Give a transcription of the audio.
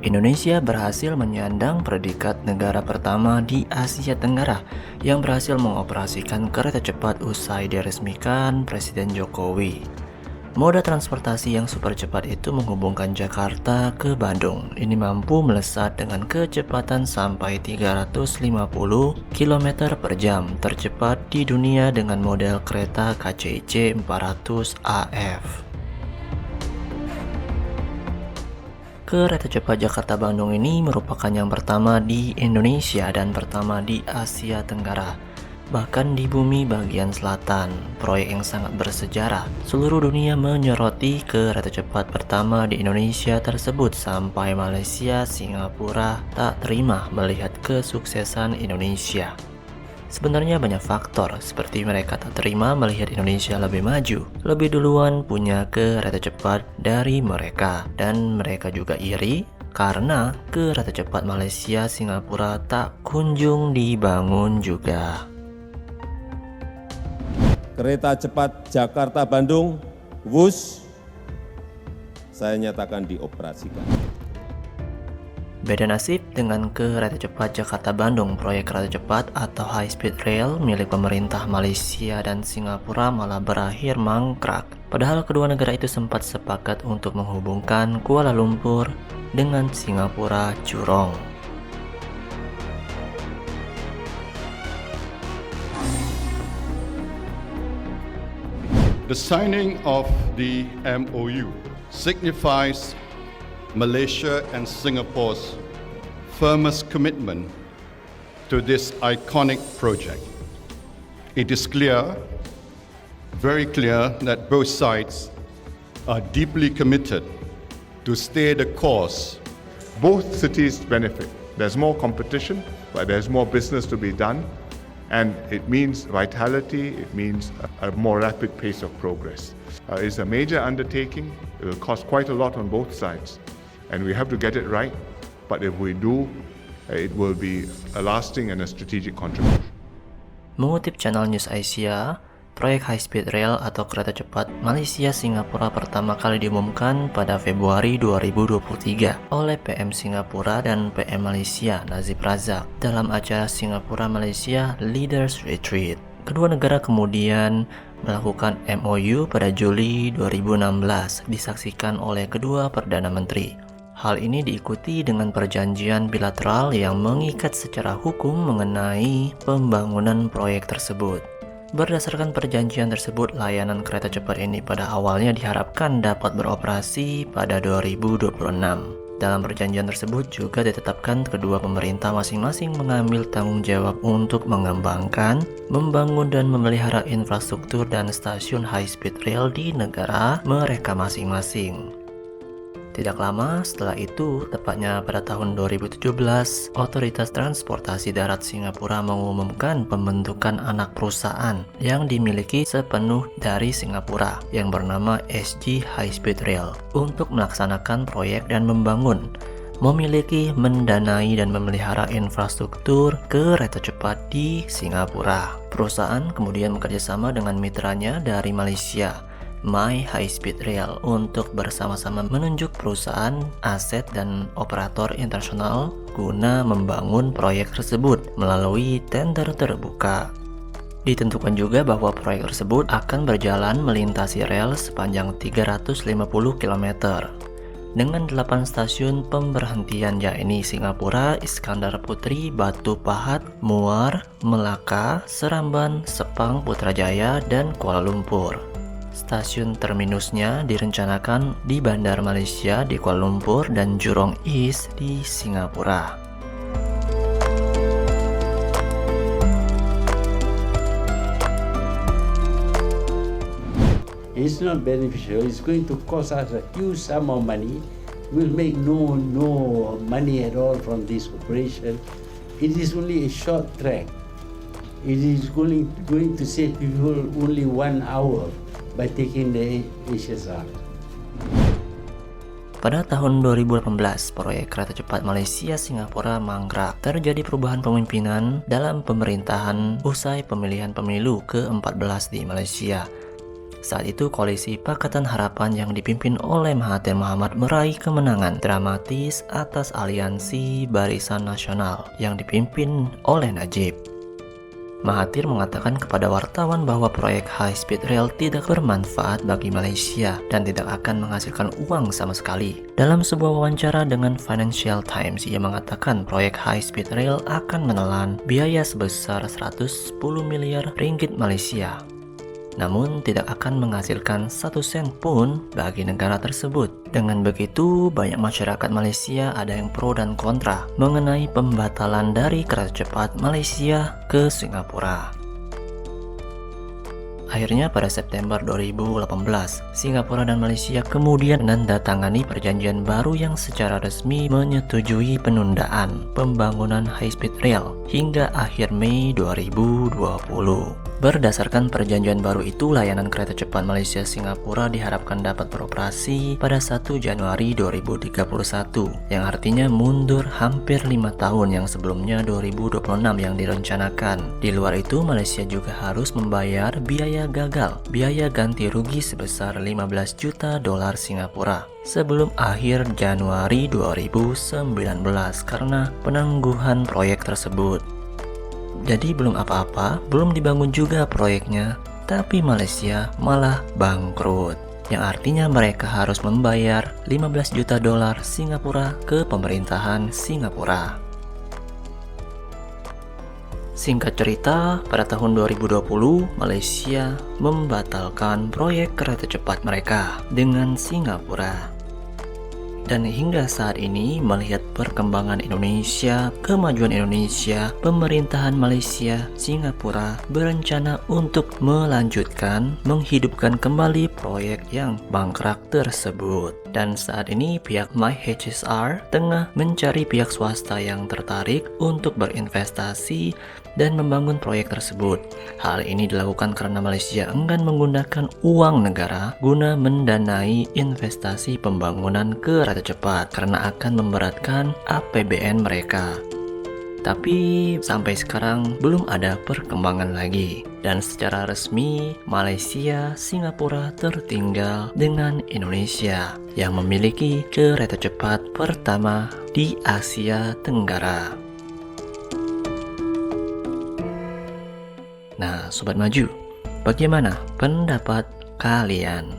Indonesia berhasil menyandang predikat negara pertama di Asia Tenggara yang berhasil mengoperasikan kereta cepat usai diresmikan Presiden Jokowi. Moda transportasi yang super cepat itu menghubungkan Jakarta ke Bandung. Ini mampu melesat dengan kecepatan sampai 350 km per jam, tercepat di dunia dengan model kereta KCIC 400 AF. Kereta cepat Jakarta-Bandung ini merupakan yang pertama di Indonesia dan pertama di Asia Tenggara, bahkan di bumi bagian selatan. Proyek yang sangat bersejarah. Seluruh dunia menyoroti kereta cepat pertama di Indonesia tersebut sampai Malaysia, Singapura tak terima melihat kesuksesan Indonesia. Sebenarnya banyak faktor, seperti mereka tak terima melihat Indonesia lebih maju, lebih duluan punya kereta cepat dari mereka, dan mereka juga iri karena kereta cepat Malaysia Singapura tak kunjung dibangun juga. Kereta cepat Jakarta-Bandung, WUS, saya nyatakan dioperasikan. Beda nasib dengan kereta cepat Jakarta-Bandung. Proyek kereta cepat atau high speed rail milik pemerintah Malaysia dan Singapura malah berakhir mangkrak. Padahal kedua negara itu sempat sepakat untuk menghubungkan Kuala Lumpur dengan Singapura Jurong. The signing of the MOU signifies Malaysia and Singapore's firmest commitment to this iconic project. It is clear, very clear, that both sides are deeply committed to stay the course. Both cities benefit. There's more competition, but there's more business to be done. And it means vitality, it means a more rapid pace of progress. It's a major undertaking. It will cost quite a lot on both sides. And we have to get it right. But if we do, it will be a lasting and a strategic contribution. Mengutip channel News Asia, proyek high speed rail atau kereta cepat Malaysia-Singapura pertama kali diumumkan pada Februari 2023 oleh PM Singapura dan PM Malaysia Nazib Razak dalam acara Singapura-Malaysia Leaders Retreat. Kedua negara kemudian melakukan MOU pada Juli 2016, disaksikan oleh kedua Perdana Menteri. Hal ini diikuti dengan perjanjian bilateral yang mengikat secara hukum mengenai pembangunan proyek tersebut. Berdasarkan perjanjian tersebut, layanan kereta cepat ini pada awalnya diharapkan dapat beroperasi pada 2026. Dalam perjanjian tersebut juga ditetapkan kedua pemerintah masing-masing mengambil tanggung jawab untuk mengembangkan, membangun dan memelihara infrastruktur dan stasiun high speed rail di negara mereka masing-masing. Tidak lama setelah itu, tepatnya pada tahun 2017, Otoritas Transportasi Darat Singapura mengumumkan pembentukan anak perusahaan yang dimiliki sepenuh dari Singapura yang bernama SG High Speed Rail untuk melaksanakan proyek dan membangun, memiliki, mendanai dan memelihara infrastruktur kereta cepat di Singapura. Perusahaan kemudian bekerjasama dengan mitranya dari Malaysia, My High Speed Rail, untuk bersama-sama menunjuk perusahaan, aset, dan operator internasional guna membangun proyek tersebut melalui tender terbuka. Ditentukan juga bahwa proyek tersebut akan berjalan melintasi rel sepanjang 350 km dengan 8 stasiun pemberhentian, yakni Singapura, Iskandar Putri, Batu Pahat, Muar, Melaka, Seramban, Sepang, Putrajaya, dan Kuala Lumpur. Stasiun terminusnya direncanakan di Bandar Malaysia di Kuala Lumpur dan Jurong East di Singapura. It's not beneficial. It's going to cost us a huge sum of money. We'll make no money at all from this operation. It is only a short track. It is going to save people only 1 hour by taking the HSR. Pada tahun 2018, proyek kereta cepat Malaysia-Singapura mangkrak. Terjadi perubahan pemimpinan dalam pemerintahan usai pemilihan pemilu ke-14 di Malaysia. Saat itu koalisi Pakatan Harapan yang dipimpin oleh Mahathir Mohamad meraih kemenangan dramatis atas aliansi Barisan Nasional yang dipimpin oleh Najib. Mahathir mengatakan kepada wartawan bahwa proyek high speed rail tidak bermanfaat bagi Malaysia dan tidak akan menghasilkan uang sama sekali. Dalam sebuah wawancara dengan Financial Times, ia mengatakan proyek high speed rail akan menelan biaya sebesar 110 miliar ringgit Malaysia. Namun tidak akan menghasilkan 1 sen pun bagi negara tersebut. Dengan begitu, banyak masyarakat Malaysia ada yang pro dan kontra mengenai pembatalan dari kereta cepat Malaysia ke Singapura. Akhirnya pada September 2018, Singapura dan Malaysia kemudian menandatangani perjanjian baru yang secara resmi menyetujui penundaan pembangunan high-speed rail hingga akhir Mei 2020. Berdasarkan perjanjian baru itu, layanan kereta cepat Malaysia-Singapura diharapkan dapat beroperasi pada 1 Januari 2031, yang artinya mundur hampir 5 tahun yang sebelumnya 2026 yang direncanakan. Di luar itu, Malaysia juga harus membayar biaya ganti rugi sebesar 15 juta dolar Singapura sebelum akhir Januari 2019 karena penangguhan proyek tersebut. Jadi belum apa-apa, belum dibangun juga proyeknya, tapi Malaysia malah bangkrut. Yang artinya mereka harus membayar 15 juta dolar Singapura ke pemerintahan Singapura. Singkat cerita, pada tahun 2020, Malaysia membatalkan proyek kereta cepat mereka dengan Singapura. Dan hingga saat ini, melihat perkembangan Indonesia, kemajuan Indonesia, pemerintahan Malaysia, Singapura berencana untuk melanjutkan, menghidupkan kembali proyek yang bangkrak tersebut. Dan saat ini pihak MyHSR tengah mencari pihak swasta yang tertarik untuk berinvestasi dan membangun proyek tersebut. Hal ini dilakukan karena Malaysia enggan menggunakan uang negara guna mendanai investasi pembangunan kereta cepat karena akan memberatkan APBN mereka. Tapi sampai sekarang belum ada perkembangan lagi. Dan secara resmi, Malaysia, Singapura tertinggal dengan Indonesia yang memiliki kereta cepat pertama di Asia Tenggara. Nah, Sobat Maju, bagaimana pendapat kalian?